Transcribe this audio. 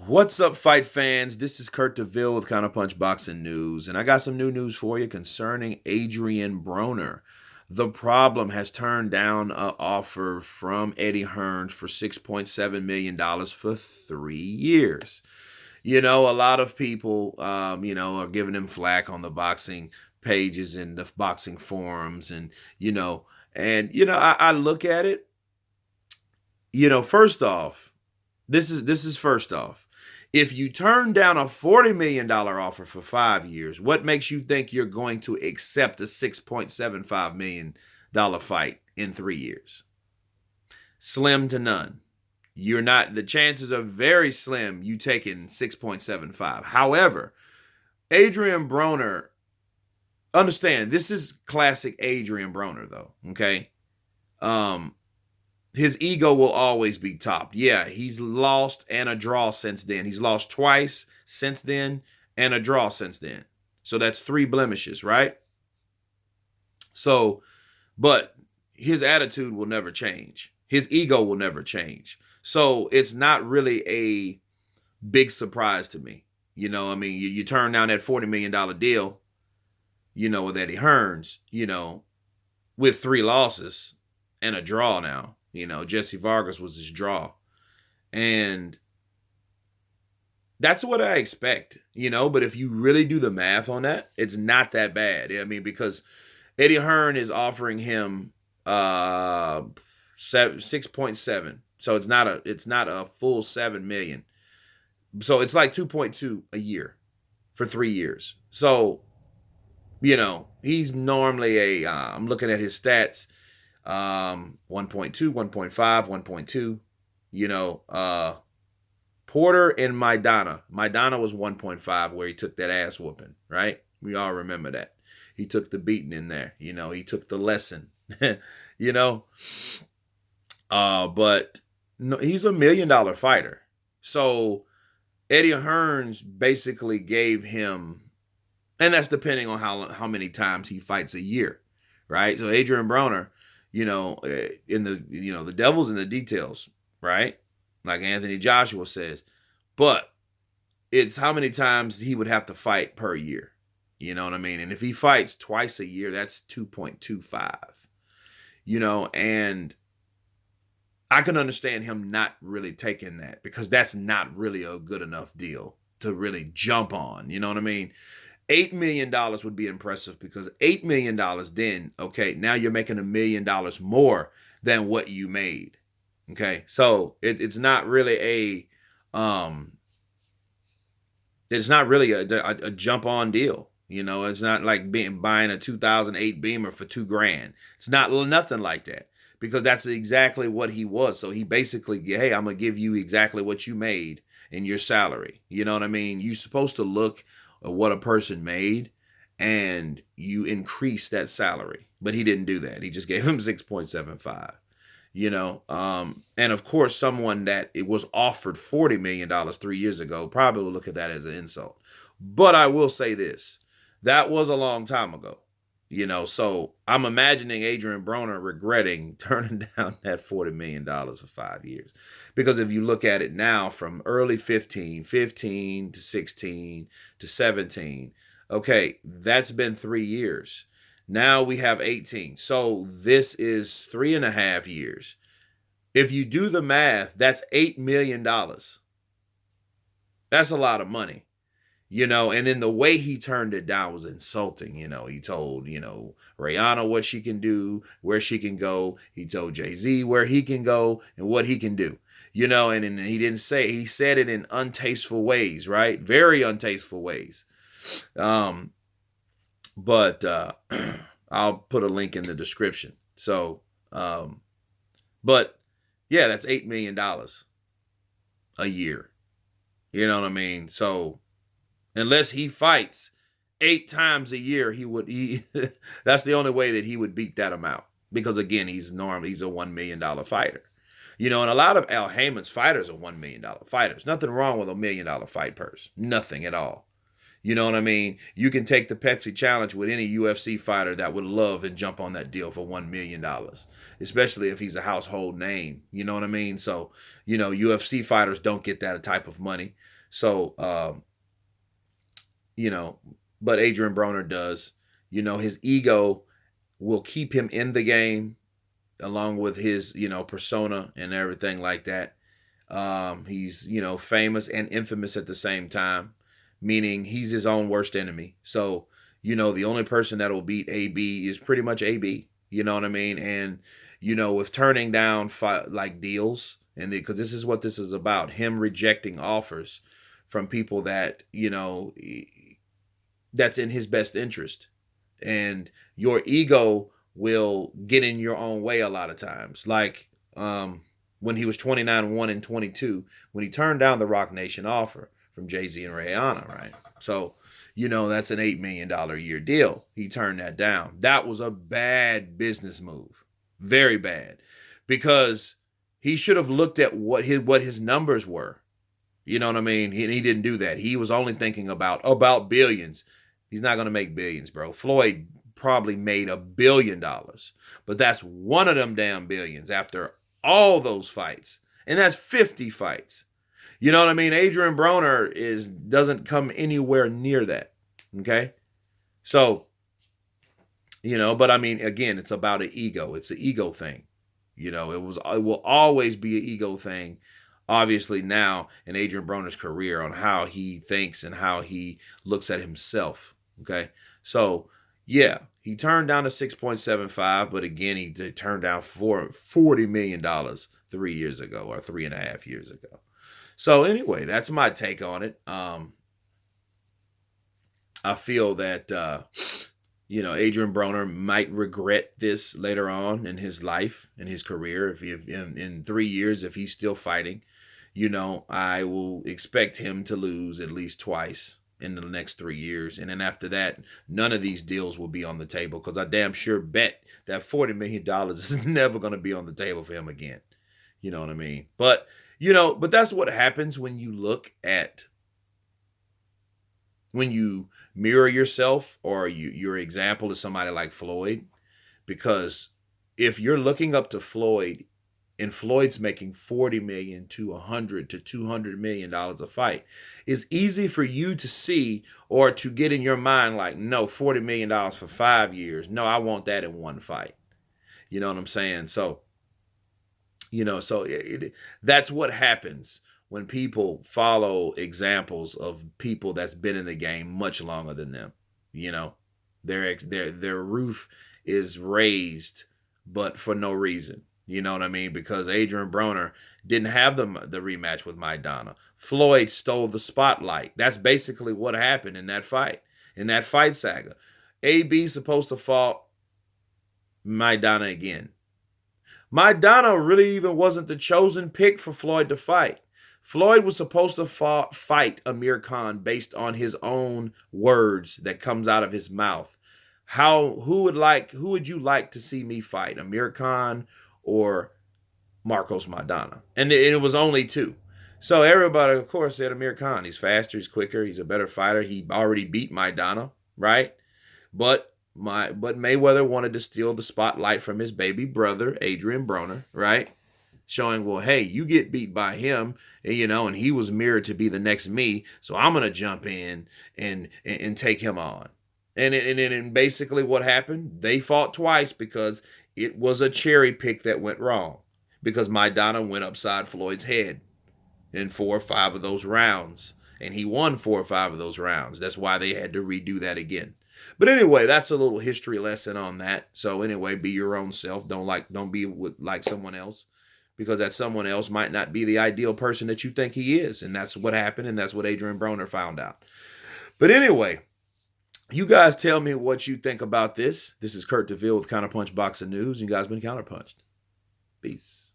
What's up, fight fans? This is Kurt DeVille with Counterpunch Boxing News, and I got some new news for you concerning Adrian Broner. The problem has turned down an offer from Eddie Hearn'S for $6.7 million for 3 years. A lot of people, are giving him flack on the boxing pages and the boxing forums, I look at it. First off, this is first off. If you turn down a $40 million offer for 5 years, what makes you think you're going to accept a $6.75 million fight in 3 years? Slim to none. You're not, the chances are very slim you taking 6.75. However, Adrian Broner, understand this is classic Adrian Broner though, okay? His ego will always be top. Yeah, he's lost and a draw since then. He's lost twice since then and a draw since then. So that's 3 blemishes, right? So, but his attitude will never change. His ego will never change. So it's not really a big surprise to me. You turn down that $40 million deal, with Eddie Hearn'S, with 3 losses and a draw now. Jesse Vargas was his draw. And that's what I expect, but if you really do the math on that, it's not that bad. Because Eddie Hearn is offering him 6.7. So it's not a full 7 million. So it's like 2.2 a year for 3 years. So, he's normally I'm looking at his stats. 1.2, 1.5, 1.2. Porter and Maidana was 1.5 where he took that ass whooping, right? We all remember that. He took the beating in there, he took the lesson, but no, he's $1 million fighter. So Eddie Hearn's basically gave him, and that's depending on how many times he fights a year, right? So Adrian Broner, the devil's in the details, right? Like Anthony Joshua says, but it's how many times he would have to fight per year. You know what I mean? And if he fights twice a year, that's 2.25, and I can understand him not really taking that because that's not really a good enough deal to really jump on. You know what I mean? $8 million would be impressive because $8 million then, okay, now you're making $1 million more than what you made. Okay. So it's not really a jump on deal. It's not like buying a 2008 Beamer for $2,000. It's nothing like that because that's exactly what he was. So he basically, hey, I'm going to give you exactly what you made in your salary. You know what I mean? You're supposed to look what a person made and you increase that salary, but he didn't do that. He just gave him 6.75, and of course someone that it was offered $40 million 3 years ago probably will look at that as an insult. But I will say this, that was a long time ago, so I'm imagining Adrian Broner regretting turning down that $40 million for 5 years. Because if you look at it now from early 15 to 16 to 17, okay, that's been 3 years. Now we have 18. So this is 3.5 years. If you do the math, that's $8 million. That's a lot of money. And then the way he turned it down was insulting. He told, Rihanna what she can do, where she can go. He told Jay-Z where he can go and what he can do, and he didn't say, he said it in untasteful ways, right? Very untasteful ways. But I'll put a link in the description. So, but yeah, that's $8 million a year. You know what I mean? So, unless he fights 8 times a year, that's the only way that he would beat that amount. Because again, he's a $1 million fighter. And a lot of Al Heyman's fighters are $1 million fighters. Nothing wrong with $1 million fight purse. Nothing at all. You know what I mean? You can take the Pepsi challenge with any UFC fighter that would love and jump on that deal for $1 million, especially if he's a household name. You know what I mean? So, UFC fighters don't get that type of money. So, you know, but Adrian Broner does. His ego will keep him in the game along with his, persona and everything like that. He's, famous and infamous at the same time, meaning he's his own worst enemy. So, the only person that will beat AB is pretty much AB. You know what I mean? And, with turning down like deals, and because this is what this is about, him rejecting offers from people that, that's in his best interest. And your ego will get in your own way a lot of times. Like when he was 29, 1 and 22, when he turned down the Rock Nation offer from Jay-Z and Rihanna, right? So, that's an $8 million a year deal. He turned that down. That was a bad business move. Very bad. Because he should have looked at what his numbers were. You know what I mean? He didn't do that. He was only thinking about billions. He's not going to make billions, bro. Floyd probably made $1 billion, but that's one of them damn billions after all those fights, and that's 50 fights. You know what I mean? Adrian Broner doesn't come anywhere near that. Okay, so but I mean, again, it's about an ego. It's an ego thing. It will always be an ego thing. Obviously now in Adrian Broner's career on how he thinks and how he looks at himself. Okay. So yeah, he turned down to 6.75, but again, he turned down $40 million 3 years ago or 3.5 years ago. So anyway, that's my take on it. I feel that, Adrian Broner might regret this later on in his life, in his career. If in 3 years, if he's still fighting, I will expect him to lose at least twice in the next 3 years. And then after that, none of these deals will be on the table because I damn sure bet that $40 million is never going to be on the table for him again. You know what I mean? But, but that's what happens when you when you mirror yourself or your example is somebody like Floyd. Because if you're looking up to Floyd and Floyd's making $40 million to $100 to $200 million a fight, it's easy for you to see or to get in your mind like, no, $40 million for 5 years. No, I want that in one fight. You know what I'm saying? So, that's what happens when people follow examples of people that's been in the game much longer than them. Their roof is raised, but for no reason. You know what I mean? Because Adrian Broner didn't have the rematch with Maidana. Floyd stole the spotlight. That's basically what happened in that fight saga. AB supposed to fight Maidana again. Maidana really even wasn't the chosen pick for Floyd to fight. Floyd was supposed to fight Amir Khan based on his own words that comes out of his mouth. Who would you like to see me fight, Amir Khan or Marcos Maidana? And it was only two. So everybody, of course, said Amir Khan. He's faster, he's quicker, he's a better fighter. He already beat Maidana, right? But Mayweather wanted to steal the spotlight from his baby brother, Adrian Broner, right? Showing, well, hey, you get beat by him, and he was mirrored to be the next me, so I'm going to jump in and take him on. And basically what happened, they fought twice because it was a cherry pick that went wrong. Because Maidana went upside Floyd's head in 4 or 5 of those rounds. And he won 4 or 5 of those rounds. That's why they had to redo that again. But anyway, that's a little history lesson on that. So anyway, be your own self. Don't be like someone else. Because that someone else might not be the ideal person that you think he is. And that's what happened. And that's what Adrian Broner found out. But anyway, you guys tell me what you think about this. This is Kurt DeVille with Counterpunch Boxing News. You guys been counterpunched. Peace.